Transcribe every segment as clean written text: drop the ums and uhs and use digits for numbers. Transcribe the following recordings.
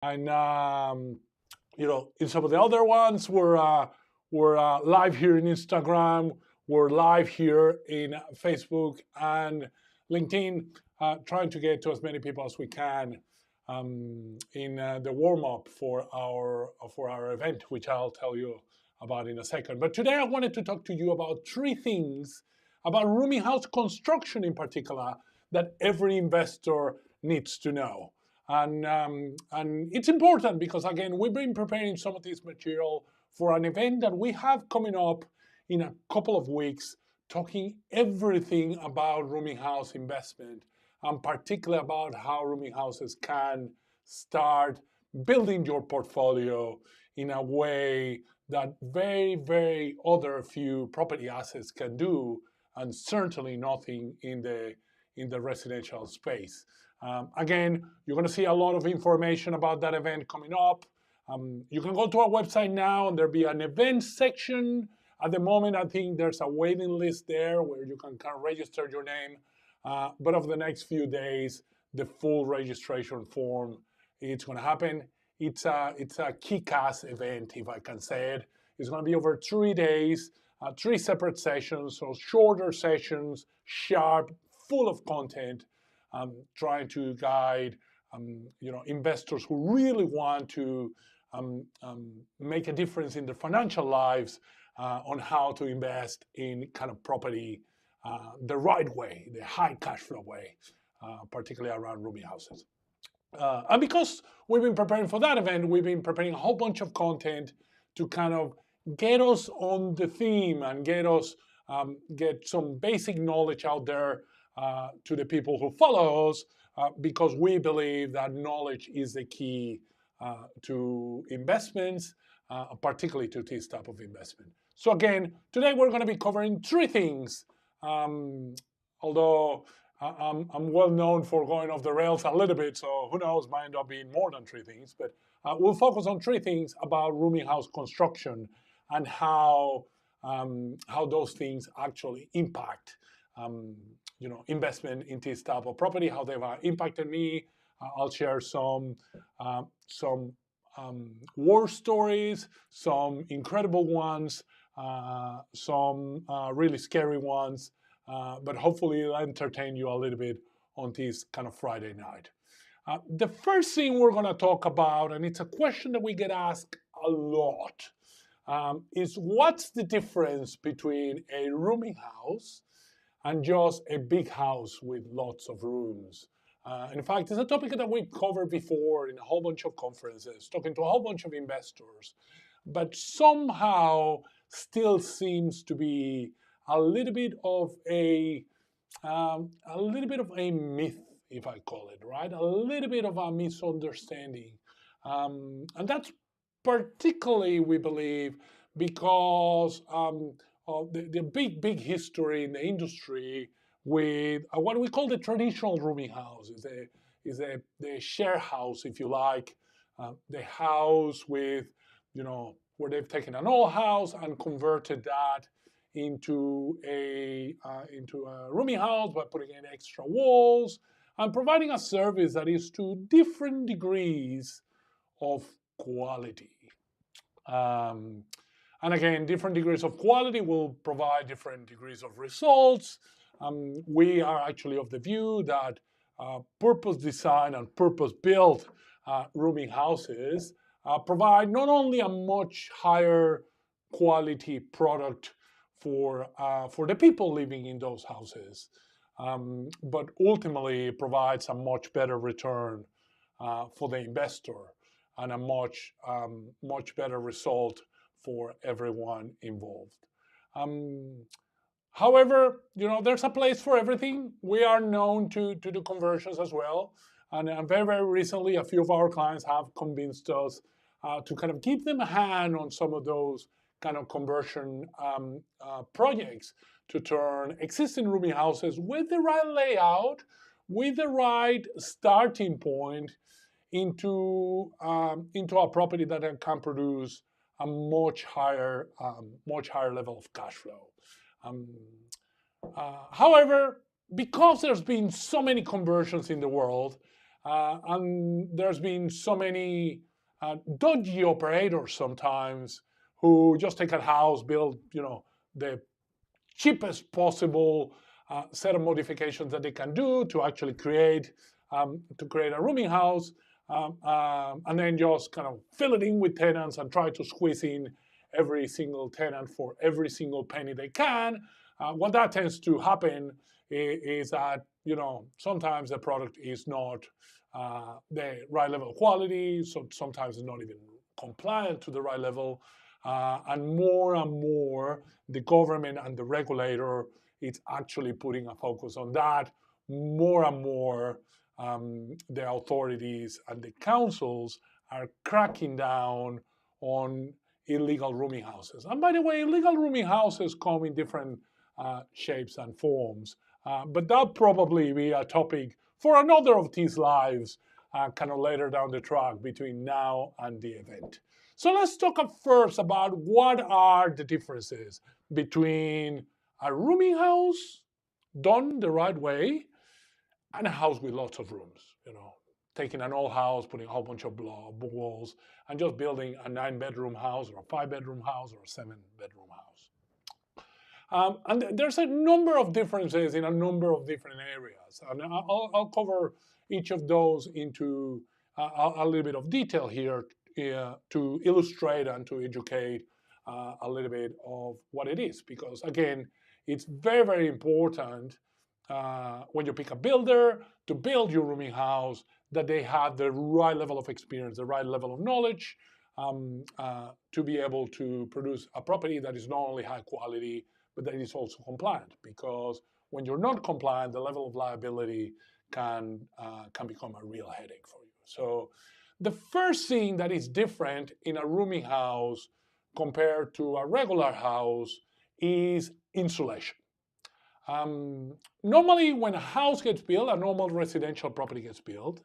And in some of the other ones, we're live here in Instagram. We're live here in Facebook and LinkedIn, trying to get to as many people as we can in the warm up for our event, which I'll tell you about in a second. But today I wanted to talk to you about three things about rooming house construction in particular that every investor needs to know. And it's important because, again, we've been preparing some of this material for an event that we have coming up in a couple of weeks, talking everything about rooming house investment, and particularly about how rooming houses can start building your portfolio in a way that very, very other few property assets can do, and certainly nothing in the residential space. Again, you're going to see a lot of information about that event coming up. You can go to our website now, and there'll be an event section. At the moment, I think there's a waiting list there where you can kind of register your name. But over the next few days, the full registration form, it's going to happen. It's a kick-ass event, if I can say it. It's going to be over 3 days, 3 separate sessions, so shorter sessions, sharp, full of content, trying to guide investors who really want to make a difference in their financial lives on how to invest in kind of property the right way, the high cash flow way, particularly around rooming houses. And because we've been preparing for that event, we've been preparing a whole bunch of content to kind of get us on the theme and get some basic knowledge out there to the people who follow us, because we believe that knowledge is the key to investments, particularly to this type of investment. So again, today we're going to be covering 3 things, although I'm well known for going off the rails a little bit, so who knows, might end up being more than 3 things. But we'll focus on 3 things about rooming house construction and how those things actually impact investment in this type of property, how they've impacted me. I'll share some war stories, some incredible ones, some really scary ones, but hopefully it'll entertain you a little bit on this kind of Friday night. The first thing we're going to talk about, and it's a question that we get asked a lot, is what's the difference between a rooming house and just a big house with lots of rooms? In fact, it's a topic that we've covered before in a whole bunch of conferences, talking to a whole bunch of investors, but somehow still seems to be a little bit of a myth, if I call it, right? A little bit of a misunderstanding, and that's particularly, we believe, because of the big history in the industry with what we call the traditional rooming house. Is the share house, if you like, the house with, where they've taken an old house and converted that into a rooming house by putting in extra walls and providing a service that is to different degrees of quality. And again, different degrees of quality will provide different degrees of results. We are actually of the view that purpose designed and purpose built rooming houses provide not only a much higher quality product for the people living in those houses, but ultimately provides a much better return for the investor and a much better result for everyone involved. However, there's a place for everything. We are known to do conversions as well. And very, very recently, a few of our clients have convinced us to kind of give them a hand on some of those kind of conversion projects to turn existing rooming houses with the right layout, with the right starting point into a property that can produce a much higher level of cash flow. However, because there's been so many conversions in the world, And there's been so many dodgy operators sometimes who just take a house, build, the cheapest possible set of modifications that they can do to actually create a rooming house, and then just kind of fill it in with tenants and try to squeeze in every single tenant for every single penny they can. What that tends to happen is that sometimes the product is not the right level of quality, so sometimes it's not even compliant to the right level, and more the government and the regulator is actually putting a focus on that. More and more, the authorities and the councils are cracking down on illegal rooming houses. And by the way, illegal rooming houses come in different shapes and forms, but that'll probably be a topic for another of these lives kind of later down the track between now and the event. So let's talk first about what are the differences between a rooming house done the right way and a house with lots of rooms. Taking an old house, putting a whole bunch of walls, and just building a 9-bedroom house or a 5-bedroom house or a 7-bedroom house. And there's a number of differences in a number of different areas. And I'll cover each of those into a little bit of detail here to illustrate and to educate a little bit of what it is. Because again, it's very, very important when you pick a builder to build your rooming house that they have the right level of experience, the right level of knowledge to be able to produce a property that is not only high quality, but that is also compliant. Because when you're not compliant, the level of liability can become a real headache for you. So the first thing that is different in a rooming house compared to a regular house is insulation. Normally, when a house gets built, a normal residential property gets built,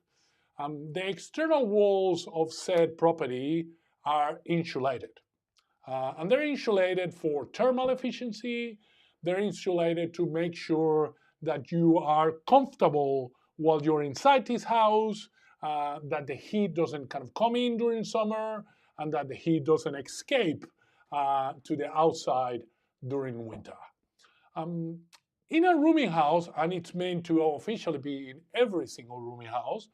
the external walls of said property are insulated. And they're insulated for thermal efficiency. They're insulated to make sure that you are comfortable while you're inside this house, that the heat doesn't kind of come in during summer, and that the heat doesn't escape to the outside during winter. In a rooming house, and it's meant to officially be in every single rooming house,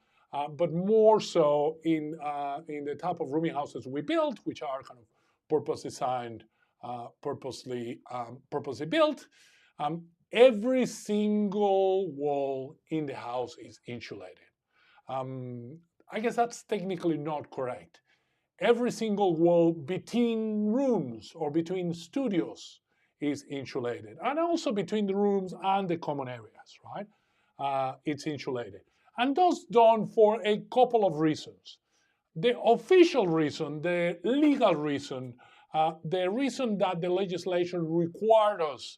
but more so in the type of rooming houses we build, which are kind of purpose designed, purposely built. Every single wall in the house is insulated. I guess that's technically not correct. Every single wall between rooms or between studios is insulated, and also between the rooms and the common areas, right? It's insulated. And that's done for a couple of reasons. The official reason, the legal reason, the reason that the legislation required us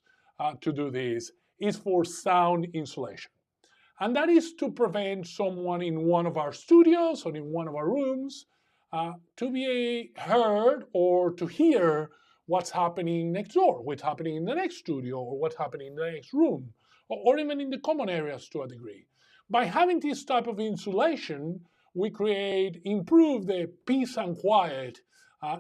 to do this is for sound insulation. And that is to prevent someone in one of our studios or in one of our rooms to be heard or to hear what's happening next door, what's happening in the next studio, or what's happening in the next room, or even in the common areas to a degree. By having this type of insulation, we improve the peace and quiet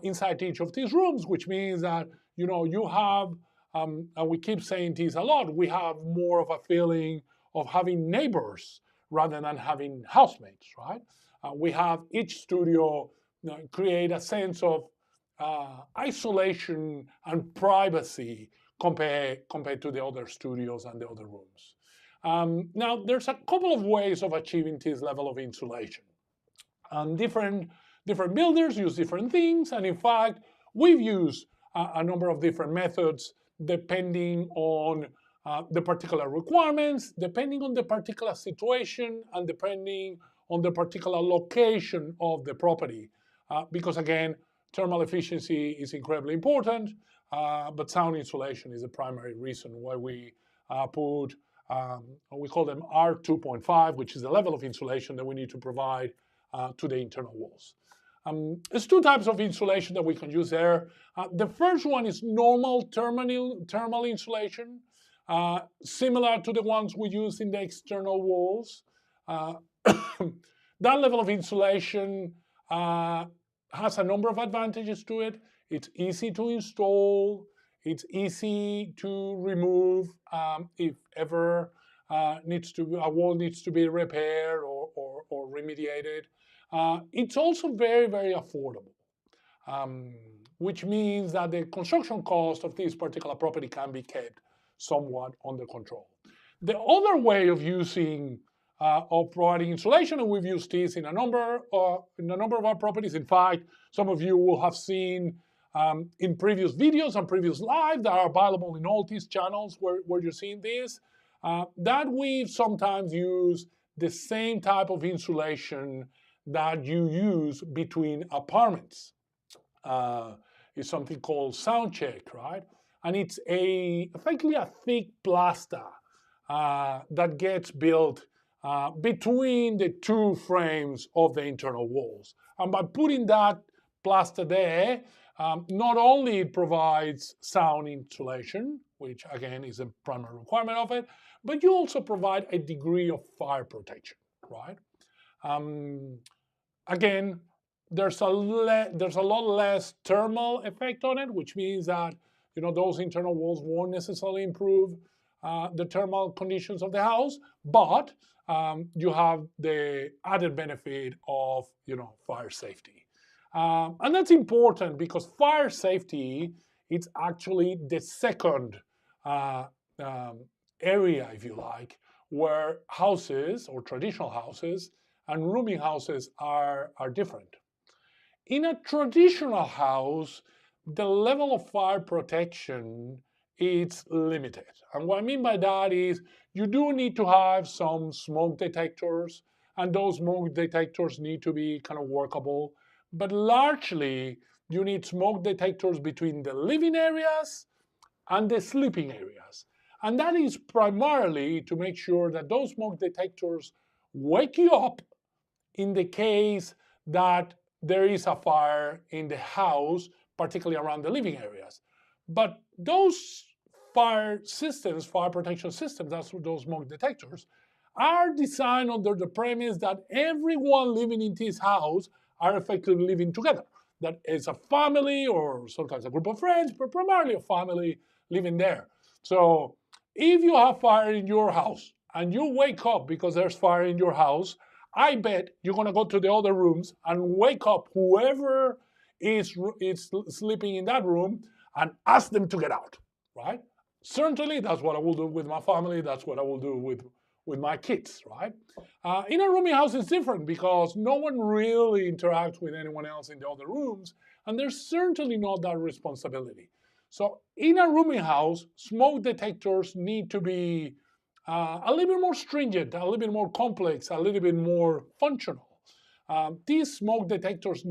inside each of these rooms, which means that you have, and we keep saying this a lot, we have more of a feeling of having neighbors rather than having housemates, right? We have each studio create a sense of isolation and privacy compared to the other studios and the other rooms. Now, there's a couple of ways of achieving this level of insulation. And different builders use different things, and in fact, we've used a number of different methods depending on the particular requirements, depending on the particular situation, and depending on the particular location of the property. Because again, thermal efficiency is incredibly important, but sound insulation is the primary reason why we put, we call them R2.5, which is the level of insulation that we need to provide to the internal walls. There's two types of insulation that we can use there. The first one is normal thermal insulation, similar to the ones we use in the external walls. That level of insulation has a number of advantages to it. It's easy to install. It's easy to remove if ever a wall needs to be repaired or remediated. It's also very, very affordable, which means that the construction cost of this particular property can be kept somewhat under control. The other way of using of providing insulation, and we've used this in a number of our properties. In fact, some of you will have seen in previous videos and previous live that are available in all these channels where you're seeing this, that we sometimes use the same type of insulation that you use between apartments. It's something called sound check, right? And it's effectively a thick plaster that gets built between the two frames of the internal walls. And by putting that plaster there, not only it provides sound insulation, which again is a primary requirement of it, but you also provide a degree of fire protection, right? Again, there's a lot less thermal effect on it, which means that those internal walls won't necessarily improve the thermal conditions of the house, but you have the added benefit of fire safety, and that's important because fire safety it's actually the second area, if you like, where houses or traditional houses and rooming houses are different. In a traditional house, the level of fire protection is limited. And what I mean by that is you do need to have some smoke detectors, and those smoke detectors need to be kind of workable. But largely, you need smoke detectors between the living areas and the sleeping areas. And that is primarily to make sure that those smoke detectors wake you up in the case that there is a fire in the house, particularly around the living areas. But those fire systems, fire protection systems, that's those smoke detectors, are designed under the premise that everyone living in this house are effectively living together. That is a family or sometimes a group of friends, but primarily a family living there. So if you have fire in your house and you wake up because there's fire in your house, I bet you're going to go to the other rooms and wake up whoever is sleeping in that room and ask them to get out, right? Certainly, that's what I will do with my family. That's what I will do with my kids, right? In a rooming house, it's different because no one really interacts with anyone else in the other rooms, and there's certainly not that responsibility. So in a rooming house, smoke detectors need to be a little bit more stringent, a little bit more complex, a little bit more functional. These smoke detectors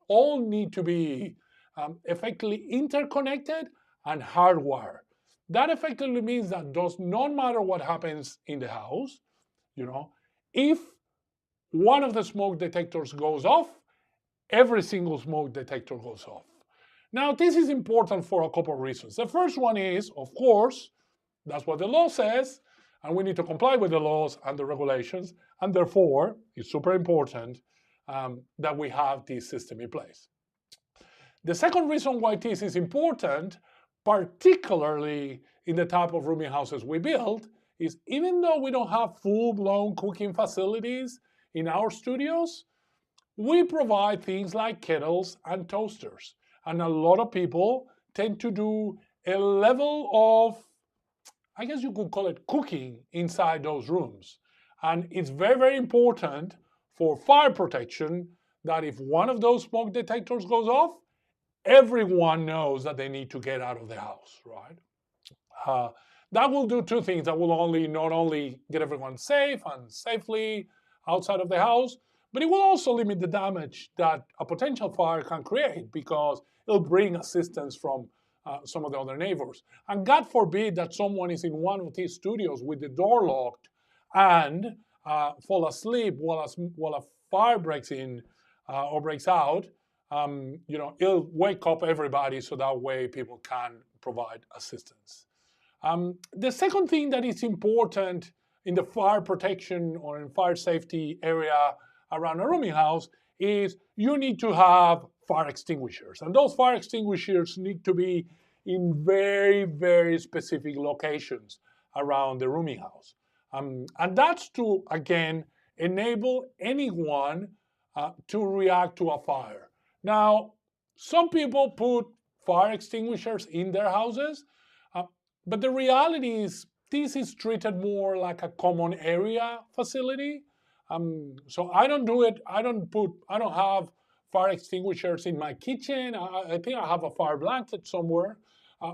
all need to be effectively interconnected and hardwired. That effectively means that does not matter what happens in the house, if one of the smoke detectors goes off, every single smoke detector goes off. Now, this is important for a couple of reasons. The first one is, of course, that's what the law says, and we need to comply with the laws and the regulations, and therefore, it's super important that we have this system in place. The second reason why this is important, particularly in the type of rooming houses we build, is even though we don't have full-blown cooking facilities in our studios, we provide things like kettles and toasters. And a lot of people tend to do a level of, I guess you could call it cooking inside those rooms. And it's very, very important for fire protection that if one of those smoke detectors goes off, everyone knows that they need to get out of the house, right? That will do two things. That will not only get everyone safe and safely outside of the house, but it will also limit the damage that a potential fire can create because it'll bring assistance from some of the other neighbors. And God forbid that someone is in one of these studios with the door locked and fall asleep while a fire breaks in or breaks out. It'll wake up everybody so that way people can provide assistance. The second thing that is important in the fire protection or in fire safety area around a rooming house is you need to have fire extinguishers. And those fire extinguishers need to be in very, very specific locations around the rooming house. And that's to, again, enable anyone to react to a fire. Now, some people put fire extinguishers in their houses, but the reality is this is treated more like a common area facility. So I don't do it. I don't have fire extinguishers in my kitchen. I think I have a fire blanket somewhere.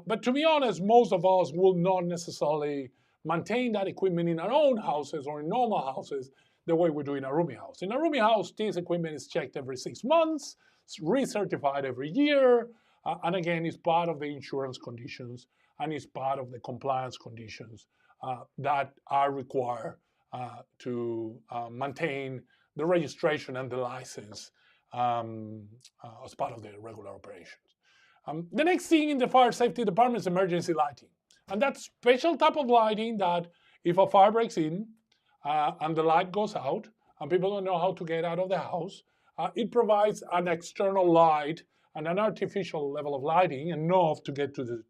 But to be honest, most of us will not necessarily maintain that equipment in our own houses or in normal houses the way we do in a rooming house. In a rooming house, this equipment is checked every 6 months, it's recertified every year, and again, it's part of the insurance conditions and it's part of the compliance conditions that are required to maintain the registration and the license as part of the regular operations. The next thing in the fire safety department is emergency lighting. And that special type of lighting that if a fire breaks in and the light goes out and people don't know how to get out of the house, it provides an external light and an artificial level of lighting enough to get to the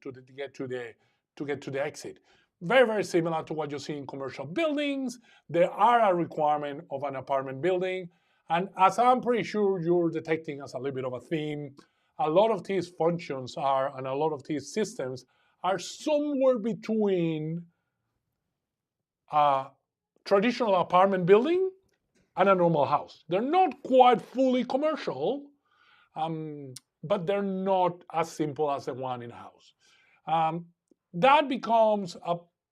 exit. Very, very similar to what you see in commercial buildings. There are a requirement of an apartment building. And as I'm pretty sure you're detecting as a little bit of a theme, a lot of these functions are, and a lot of these systems are somewhere between a traditional apartment building and a normal house. They're not quite fully commercial, but they're not as simple as the one in a house. That becomes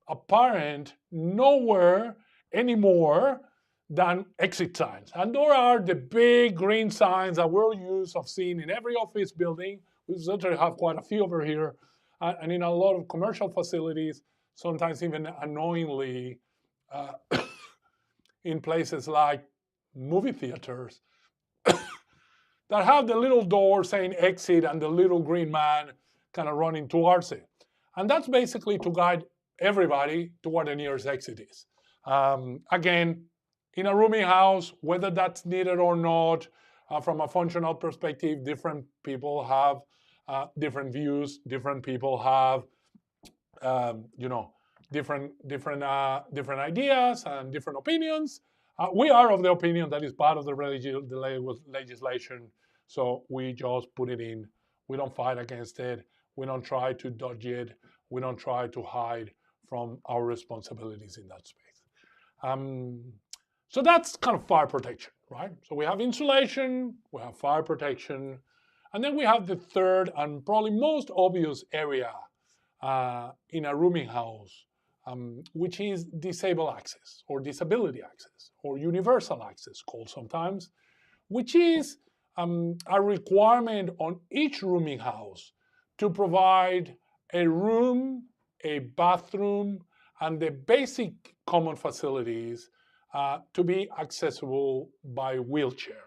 apparent nowhere anymore than exit signs. And there are the big green signs that we're used of seeing in every office building. We certainly have quite a few over here. And in a lot of commercial facilities, sometimes even annoyingly, in places like movie theaters, that have the little door saying exit and the little green man kind of running towards it. And that's basically to guide everybody to where the nearest exit is. Again, in a rooming house, whether that's needed or not, from a functional perspective, different people have different views. Different people have, different ideas and different opinions. We are of the opinion that is part of the legislation, so we just put it in. We don't fight against it. We don't try to dodge it. We don't try to hide from our responsibilities in that space. So that's kind of fire protection, right? So we have insulation, we have fire protection, and then we have the third and probably most obvious area in a rooming house, which is disabled access or disability access or universal access called sometimes, which is a requirement on each rooming house to provide a room, a bathroom, and the basic common facilities to be accessible by wheelchair.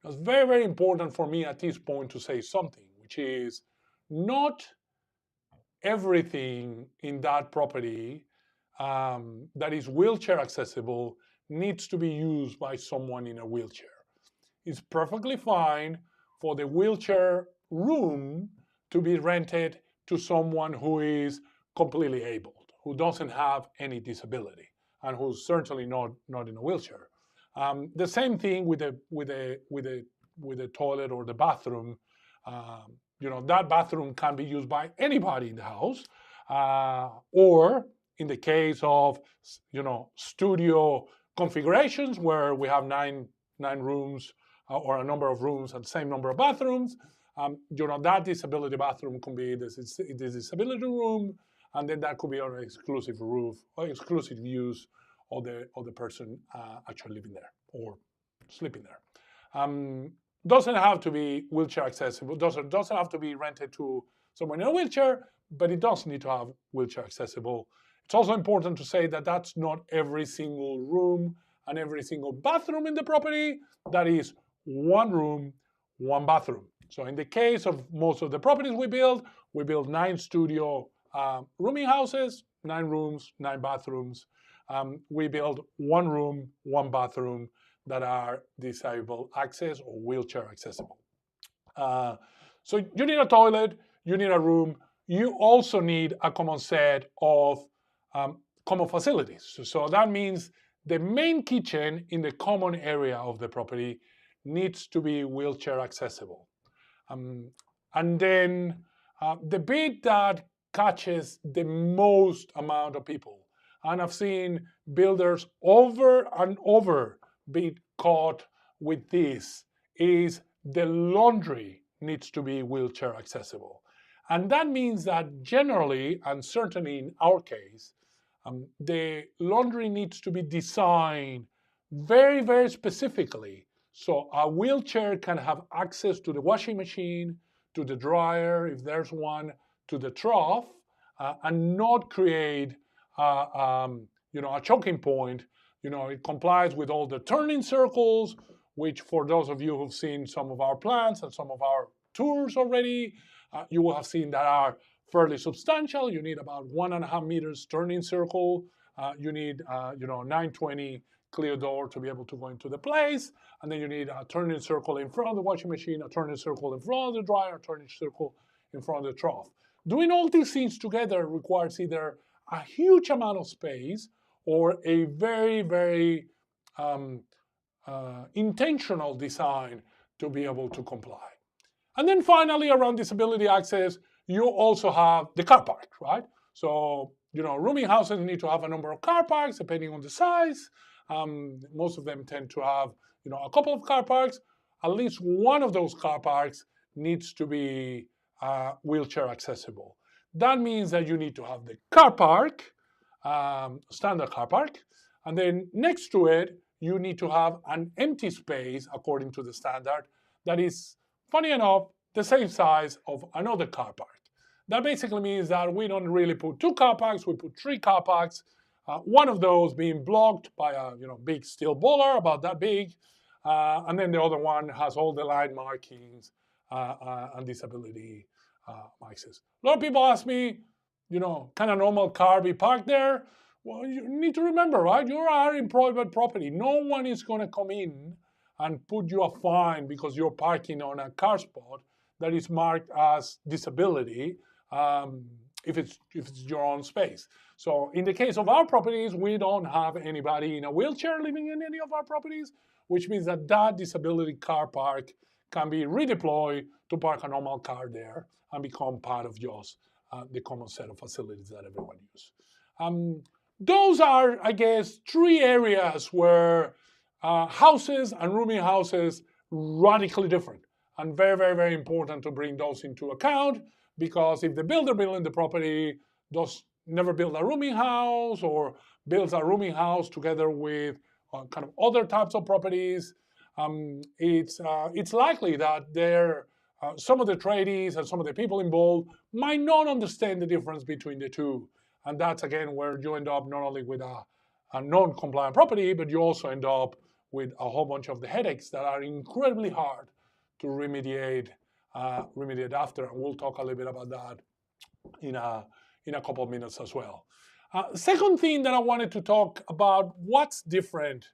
It's very, very important for me at this point to say something, which is not everything in that property that is wheelchair accessible needs to be used by someone in a wheelchair. It's perfectly fine for the wheelchair room to be rented to someone who is completely able, who doesn't have any disability, and who's certainly not in a wheelchair. The same thing with the toilet or the bathroom. That bathroom can be used by anybody in the house, or in the case of studio configurations where we have nine rooms or a number of rooms and the same number of bathrooms. That disability bathroom can be the disability room, and then that could be on an exclusive roof or exclusive use of the person actually living there or sleeping there. Doesn't have to be wheelchair accessible. Doesn't have to be rented to someone in a wheelchair, but it does need to have wheelchair accessible. It's also important to say that that's not every single room and every single bathroom in the property. That is one room, one bathroom. So in the case of most of the properties we build 9 studio rooming houses, 9 rooms, 9 bathrooms. We build 1 room, 1 bathroom. that are disabled access or wheelchair accessible. So you need a toilet, you need a room, you also need a common set of common facilities. So that means the main kitchen in the common area of the property needs to be wheelchair accessible. And then the bit that catches the most amount of people, and I've seen builders over and over be caught with this, is the laundry needs to be wheelchair accessible. And that means that generally, and certainly in our case, the laundry needs to be designed very, very specifically so a wheelchair can have access to the washing machine, to the dryer, if there's one, to the trough, and not create a choking point. It complies with all the turning circles, which for those of you who've seen some of our plans and some of our tours already, you will have seen that are fairly substantial. You need about 1.5 meters turning circle. You need 920 clear door to be able to go into the place. And then you need a turning circle in front of the washing machine, a turning circle in front of the dryer, a turning circle in front of the trough. Doing all these things together requires either a huge amount of space or a very, very intentional design to be able to comply. And then finally, around disability access, you also have the car park, right? So, rooming houses need to have a number of car parks depending on the size. Most of them tend to have, a couple of car parks. At least one of those car parks needs to be wheelchair accessible. That means that you need to have the car park, standard car park, and then next to it, you need to have an empty space according to the standard that is, funny enough, the same size of another car park. That basically means that we don't really put 2 car parks, we put 3 car parks, one of those being blocked by a big steel boiler about that big, and then the other one has all the line markings and disability access. A lot of people ask me, can a normal car be parked there? Well, you need to remember, right? You are in private property. No one is going to come in and put you a fine because you're parking on a car spot that is marked as disability if it's your own space. So in the case of our properties, we don't have anybody in a wheelchair living in any of our properties, which means that disability car park can be redeployed to park a normal car there and become part of just the common set of facilities that everyone uses. Those are, I guess, 3 areas where houses and rooming houses radically different, and very, very, very important to bring those into account, because if the builder building the property does never build a rooming house or builds a rooming house together with kind of other types of properties, it's likely that some of the tradies and some of the people involved might not understand the difference between the two. And that's, again, where you end up not only with a non-compliant property, but you also end up with a whole bunch of the headaches that are incredibly hard to remediate after. And we'll talk a little bit about that in a couple of minutes as well. Second thing that I wanted to talk about, what's different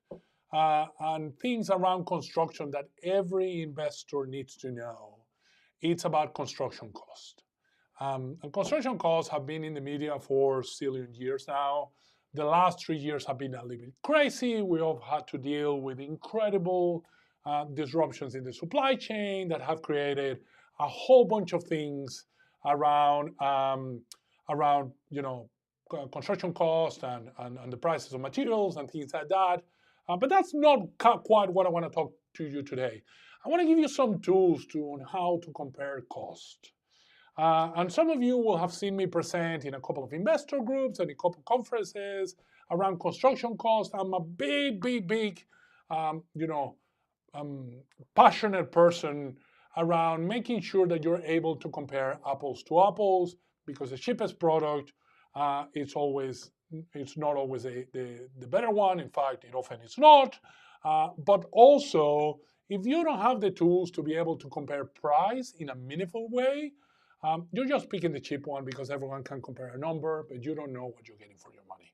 and things around construction that every investor needs to know. It's about construction cost. And construction costs have been in the media for a zillion years now. The last 3 years have been a little bit crazy. We have had to deal with incredible disruptions in the supply chain that have created a whole bunch of things around construction costs and the prices of materials and things like that. But that's not quite what I want to talk to you today. I want to give you some tools on how to compare cost. And some of you will have seen me present in a couple of investor groups and a couple of conferences around construction costs. I'm a big, passionate person around making sure that you're able to compare apples to apples, because the cheapest product it's not always the better one. In fact, it often is not. But also, if you don't have the tools to be able to compare price in a meaningful way, you're just picking the cheap one because everyone can compare a number, but you don't know what you're getting for your money.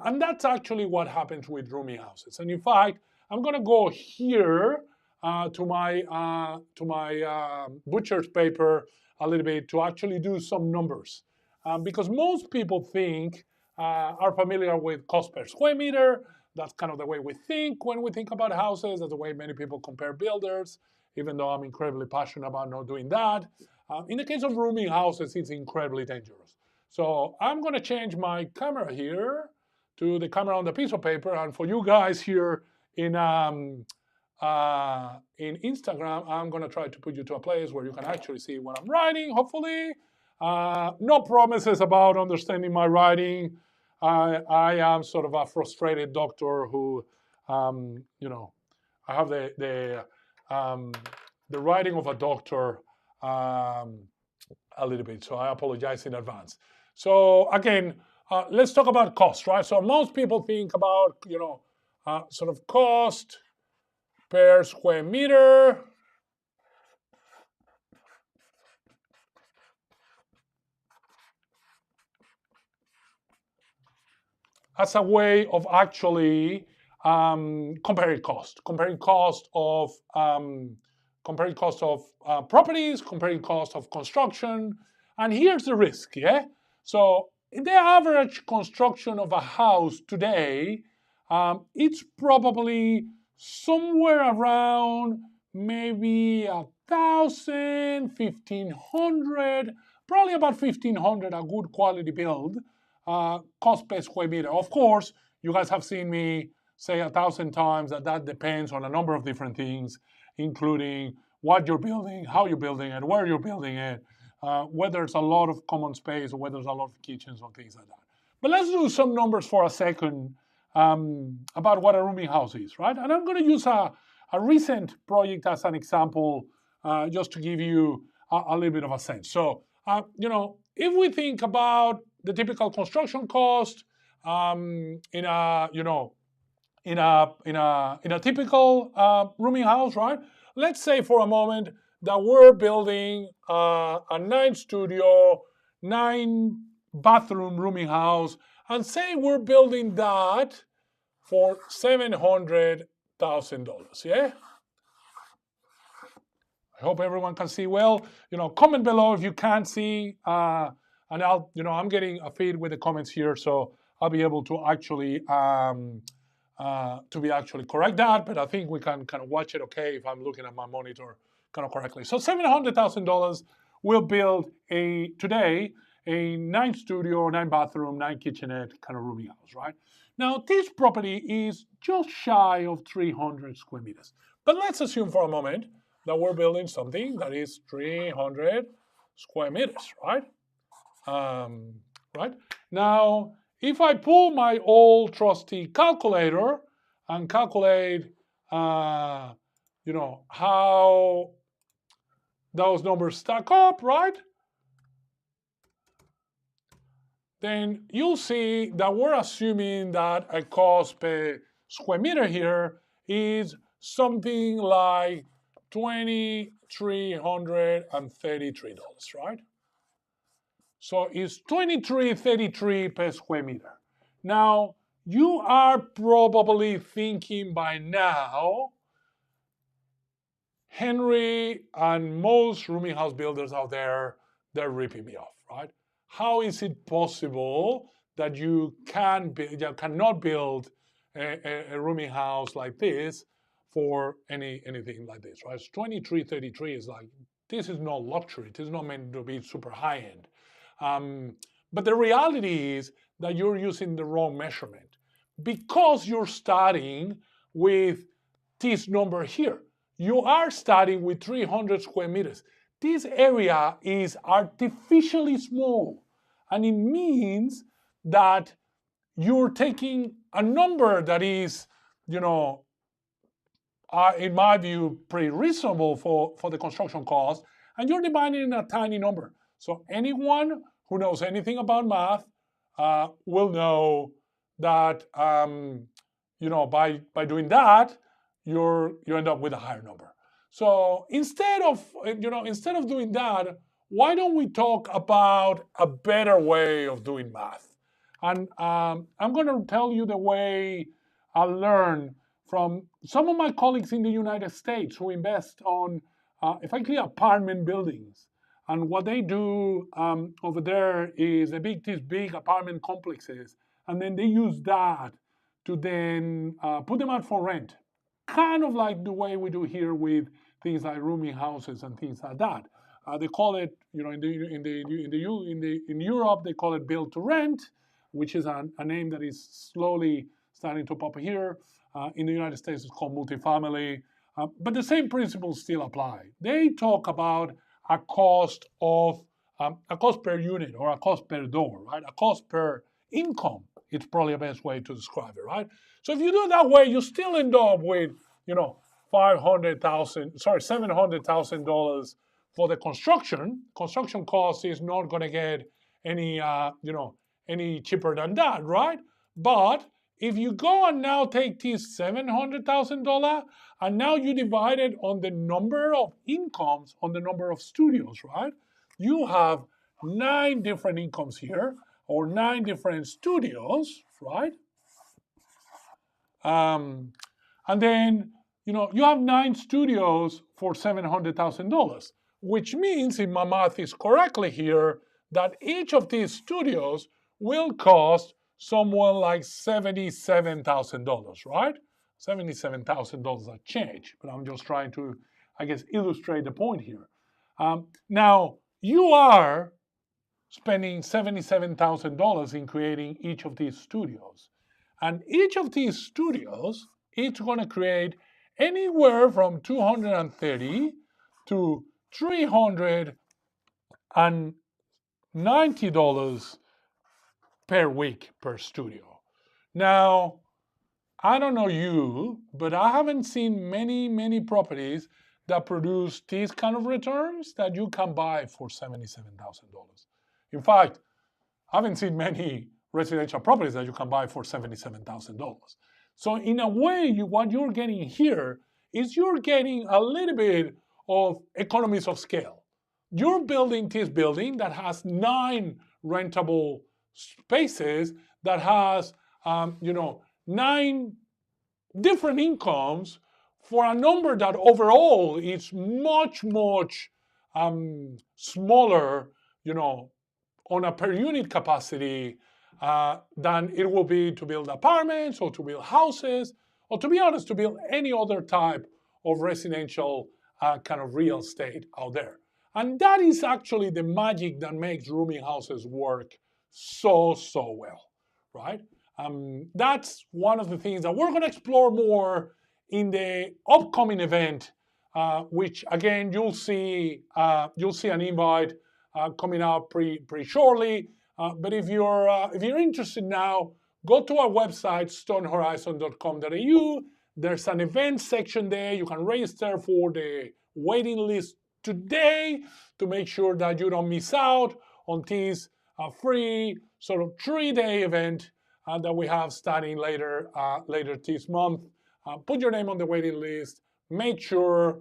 And that's actually what happens with rooming houses. And in fact, I'm gonna go here to my butcher's paper a little bit to actually do some numbers, because most people think are familiar with cost per square meter. That's kind of the way we think when we think about houses. That's the way many people compare builders, even though I'm incredibly passionate about not doing that. In the case of rooming houses, it's incredibly dangerous. So I'm going to change my camera here to the camera on the piece of paper. And for you guys here in Instagram, I'm going to try to put you to a place where you can actually see what I'm writing, hopefully. No promises about understanding my writing. I am sort of a frustrated doctor who, I have the writing of a doctor a little bit, so I apologize in advance. So again, let's talk about cost, right? So most people think about, sort of cost per square meter. As a way of actually comparing cost of properties, comparing cost of construction. And here's the risk, yeah? So in the average construction of a house today, it's probably somewhere around maybe 1,000, 1,500, probably about 1,500, a good quality build, cost per square meter. Of course, you guys have seen me say 1,000 times that depends on a number of different things, including what you're building, how you're building it, where you're building it, whether it's a lot of common space or whether there's a lot of kitchens or things like that. But let's do some numbers for a second about what a rooming house is, right? And I'm going to use a recent project as an example, just to give you a little bit of a sense. So, if we think about the typical construction cost in a typical rooming house, right? Let's say for a moment that we're building a 9-studio, 9-bathroom rooming house, and say we're building that for $700,000. Yeah. I hope everyone can see well. Comment below if you can't see, and I'm getting a feed with the comments here, so I'll be able to actually correct that. But I think we can kind of watch it okay if I'm looking at my monitor kind of correctly. So $700,000 will build today a 9-studio, 9-bathroom, 9-kitchenette kind of rooming house, right? Now this property is just shy of 300 square meters, but let's assume for a moment that we're building something that is 300 square meters, right? Right? Now, if I pull my old trusty calculator and calculate, how those numbers stack up, right? Then you'll see that we're assuming that a cost per square meter here is something like $2,333, right? So it's $2,333 per square meter. Now, you are probably thinking by now, Henry and most rooming house builders out there, they're ripping me off, right? How is it possible that you cannot build a rooming house like this for anything like this, right? It's 2333 is like, this is not luxury. This is not meant to be super high end. But the reality is that you're using the wrong measurement because you're starting with this number here. You are starting with 300 square meters. This area is artificially small, and it means that you're taking a number that is, in my view, pretty reasonable for the construction cost, and you're dividing in a tiny number. So anyone who knows anything about math will know that by doing that, you end up with a higher number. So instead of doing that, why don't we talk about a better way of doing math? And I'm going to tell you the way I learned from some of my colleagues in the United States who invest on effectively apartment buildings. And what they do over there is these big apartment complexes, and then they use that to then put them out for rent, kind of like the way we do here with things like rooming houses and things like that. They call it, in Europe they call it build to rent, which is a name that is slowly starting to pop here. In the United States, it's called multifamily, but the same principles still apply. They talk about a cost per unit or a cost per door, right? A cost per income. It's probably the best way to describe it, right? So if you do it that way, you still end up with, $700,000 for the construction. Construction cost is not going to get any, any cheaper than that, right? But if you go and now take this $700,000 and now you divide it on the number of incomes, on the number of studios, right? You have 9 different incomes here, or 9 different studios, right? And then, you have 9 studios for $700,000, which means, if my math is correctly here, that each of these studios will cost someone like $77,000, right? $77,000 a change, but I'm just trying to, illustrate the point here. Now, you are spending $77,000 in creating each of these studios. And each of these studios, it's going to create anywhere from $230 to $390 per week per studio. Now, I don't know you, but I haven't seen many properties that produce these kind of returns that you can buy for $77,000. In fact, I haven't seen many residential properties that you can buy for $77,000. So in a way, what you're getting here is you're getting a little bit of economies of scale. You're building this building that has 9 rentable spaces, that has 9 different incomes for a number that overall is much smaller, on a per unit capacity than it will be to build apartments or to build houses, or, to be honest, to build any other type of residential kind of real estate out there. And that is actually the magic that makes rooming houses work so well, right? That's one of the things that we're going to explore more in the upcoming event, which again you'll see an invite coming out pretty shortly. But if you're interested now, go to our website, stonehorizon.com.au. There's an event section there. You can register for the waiting list today to make sure that you don't miss out on this free sort of 3-day event that we have starting later this month. Put your name on the waiting list. Make sure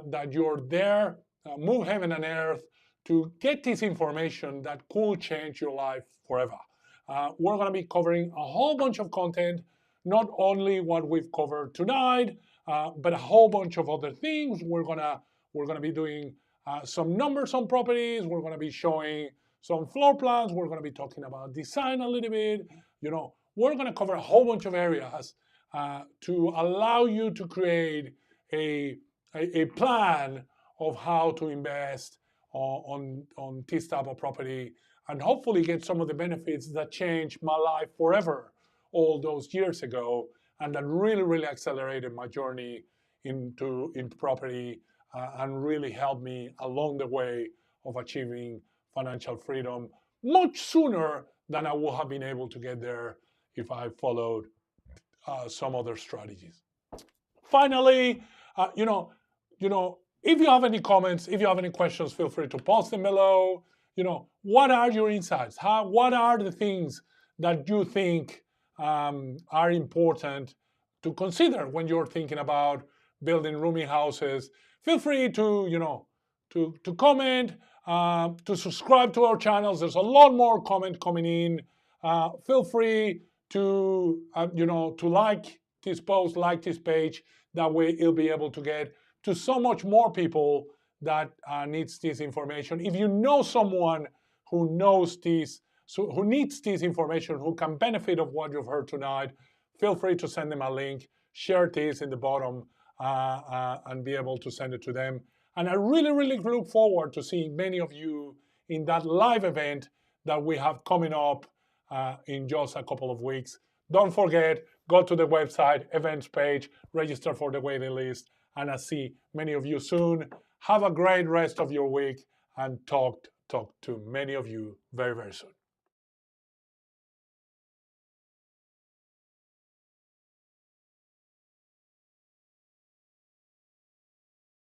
that you're there. Move heaven and earth to get this information that could change your life forever. We're going to be covering a whole bunch of content, not only what we've covered tonight, but a whole bunch of other things. We're gonna be doing some numbers on properties. We're going to be showing some floor plans. We're going to be talking about design a little bit. We're going to cover a whole bunch of areas to allow you to create a plan of how to invest on this type of property, and hopefully get some of the benefits that changed my life forever all those years ago, and that really accelerated my journey into property and really helped me along the way of achieving financial freedom much sooner than I would have been able to get there if I followed some other strategies. Finally, if you have any comments, if you have any questions, feel free to post them below. What are your insights? What are the things that you think are important to consider when you're thinking about building rooming houses? Feel free to comment, to subscribe to our channels. There's a lot more comment coming in. Feel free to like this post, like this page. That way it'll be able to get to so much more people that needs this information. If you know someone who knows this, so who needs this information, who can benefit of what you've heard tonight, feel free to send them a link, share this in the bottom, and be able to send it to them. And I really, really look forward to seeing many of you in that live event that we have coming up in just a couple of weeks. Don't forget, go to the website, events page, register for the waiting list, and I'll see many of you soon. Have a great rest of your week, and talk to many of you very, very soon.